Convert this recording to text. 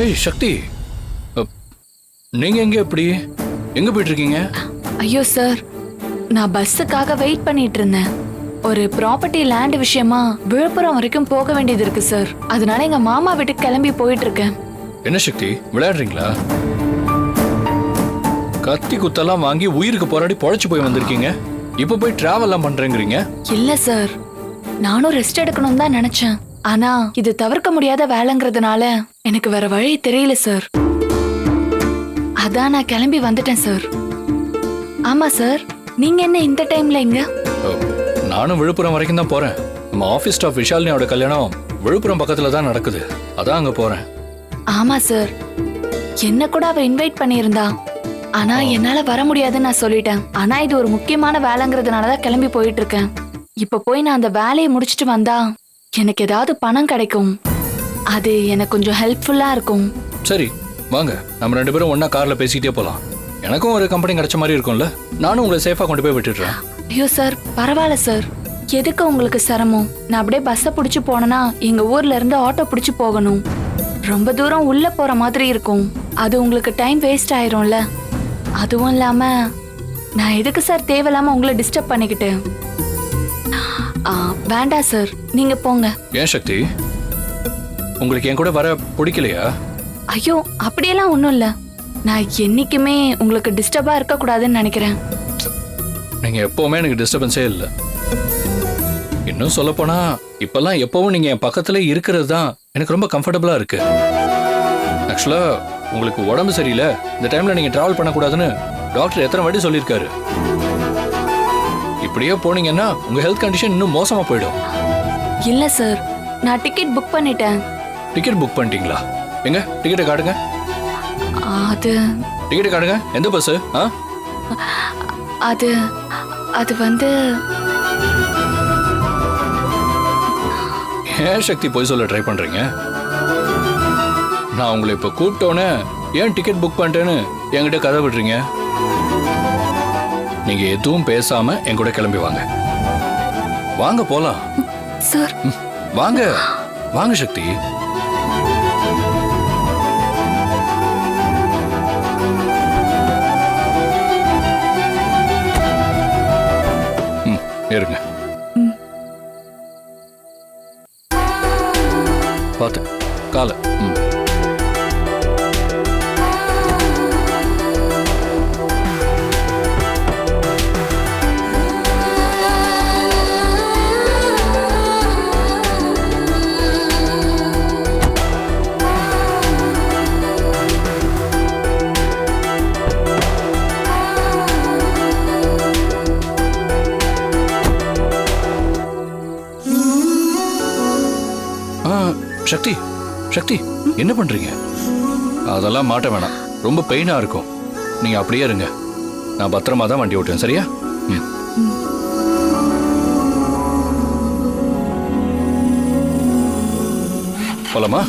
ஏய் சக்தி, நீங்க எங்க எப்படி எங்க போயிட்டு இருக்கீங்க? ஐயோ சார், நான் பஸ்ஸுக்காக வெயிட் பண்ணிட்டு இருந்தேன். ஒரு ப்ராப்பர்ட்டி லேண்ட் விஷயமா விழுப்புரம் வரைக்கும் போக வேண்டியது இருக்கு சார். அதனால எங்க மாமா வீட்டுக்கு கிளம்பி போயிட்டு இருக்கேன். என்ன சக்தி, விளையாடுறீங்களா? கத்தி குத்தெல்லாம் வாங்கி உயிருக்கு போராடி பொழைச்சு போய் வந்திருக்கீங்க. இப்ப போய் டிராவல்லாம் பண்றேங்கிறீங்க? இல்ல சார், நானும் ரெஸ்ட் எடுக்கணும் தான் நினைச்சேன். ஆனா இது தவிர்க்க முடியாத வேலைங்கிறதுனால எனக்கு வேற வழி தெரியல சார். அதான் நான் கிளம்பி வந்துட்டேன் சார். ஆமா சார், நீங்க என்ன இந்த டைம்ல இங்க? நானும் விழுப்புரம் வரைக்கும் தான் போறேன். நம்ம ஆபீஸ் ஸ்டாஃப் விஷாலினியோட கல்யாணம் விழுப்புரம் பக்கத்துல தான் நடக்குது. அதான் அங்க போறேன். ஆமா சார், என்ன கூட அவ இன்வைட் பண்ணியிருந்தா. ஆனா என்னால வர முடியாதுன்னு நான் சொல்லிட்டேன். ஆனா இது ஒரு முக்கியமான வேலைங்கிறதுனாலதான் கிளம்பி போயிட்டு இருக்கேன். இப்ப போய் நான் அந்த வேலையை முடிச்சிட்டு வந்தா எனக்கு ஏதாவது பணம் கிடைக்கும். அது எனக்கு கொஞ்சம் ஹெல்ப்ஃபுல்லா இருக்கும். சரி வாங்க, நம்ம 2 பேரும் ஒன்னா கார்ல பேசிக்கிட்டே போலாம். எனக்கும் ஒரு கம்பெனி கிடைச்ச மாதிரி இருக்கும்ல. நானும் உங்களை சேஃபா கொண்டு போய் விட்டுடுறேன். ஐயோ சார், பரவாயில்ல சார். எதுக்கு உங்களுக்கு சிரமம்? நான் அப்படியே பஸ்ஸை பிடிச்சி போனேன்னா எங்க ஊர்ல இருந்து ஆட்டோ பிடிச்சி போகணும். ரொம்ப தூரம் உள்ள போற மாதிரி இருக்கும். அது உங்களுக்கு டைம் வேஸ்ட் ஆயிரும்ல. அதுவும் இல்லாம நான் எதுக்கு சார் தேவையில்லாம உங்களை டிஸ்டர்ப் பண்ணிக்கிட்டு? வேண்டாம் சார், நீங்க போங்க. ஏன் சக்தி, உங்களுக்கு என் கூட வர பிடிக்கலையா? ஐயோ அப்படியெல்லாம் ஒண்ணும் இல்ல. நான் என்னைக்குமே உங்களுக்கு டிஸ்டர்பா இருக்க கூடாதுன்னு நினைக்கிறேன். நீங்க எப்பவுமே எனக்கு டிஸ்டர்பன்ஸே இல்லை. இன்னும் சொல்ல போனா இப்பெல்லாம் எப்பவும் நீங்க என் பக்கத்துல இருக்கிறது தான் எனக்கு ரொம்ப கம்ஃபர்டபுளா இருக்கு. ஆக்சுவலா உங்களுக்கு உடம்பு சரியில்லை, இந்த டைம்ல நீங்க டிராவல் பண்ணக்கூடாதுன்னு டாக்டர் எத்தனை வாட்டி சொல்லியிருக்காரு. இப்படியே போனீங்கன்னா உங்க ஹெல்த் கண்டிஷன் இன்னும் மோசமா போயிடும். இல்ல சார், நான் டிக்கெட் புக் பண்ணிட்டேன். டிக்கெட் புக் பண்ணிட்டீங்களா? எங்க டிக்கெட்டை காட்டுங்க. அது டிக்கெட்டை காட்டுங்க. எந்த பஸ்? அது அது வந்து ஏன் சக்தி போய் சொல்ல ட்ரை பண்றீங்க? நான் உங்களை இப்ப கூப்பிட்டோன்னே ஏன் டிக்கெட் புக் பண்ணிட்டேன்னு என்கிட்ட கதை விடுறீங்க? நீங்க எதுவும் பேசாம என் கூட கிளம்பி வாங்க. வாங்க போலாம். சார் வாங்க வாங்க சக்தி. இருங்க. பார்த்து காலை. சக்தி சக்தி, என்ன பண்றீங்க? அதெல்லாம் மாட்ட வேணாம், ரொம்ப பெயினா இருக்கும். நீங்க அப்படியே இருங்க, நான் பத்திரமா தான் வண்டி ஓட்டுவேன். சரியா? போலாமா?